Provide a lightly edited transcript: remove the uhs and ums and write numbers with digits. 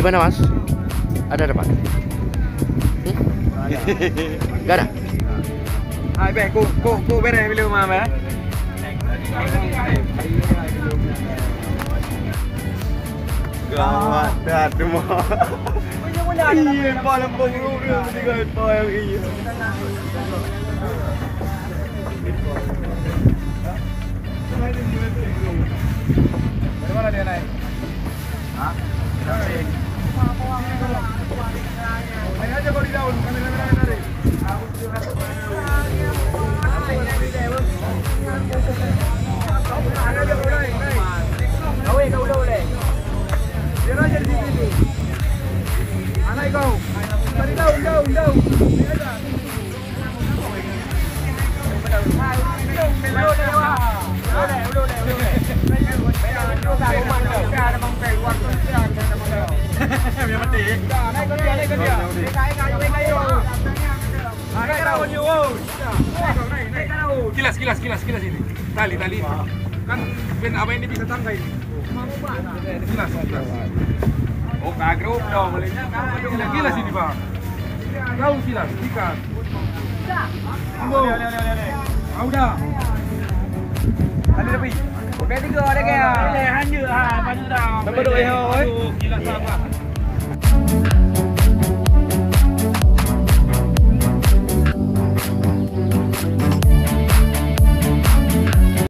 Gimana Mas? Ada Pak? Gak ada? Hai be, cô bên này lưu mà bé. Gawat dah semua. Iya, malam penghulu dia kata yang iya. Dari mana dia naik? Hah? Naik aja kau di daun, kamera dari. Kau boleh. Biar aja di sini. Anak kau. Dari daun. Ini aja. Kilas ini. Tali ini. Kan ben apa ini bisa tangkai. Kilas. Oh, kagrup dong. Kilas ini, Bang. Kau kilas, ikan. Udah. Tadi lebih. Oke, 3 ada kaya. Hanya, maju dah. Sampai 2 thôi. Kilas apa?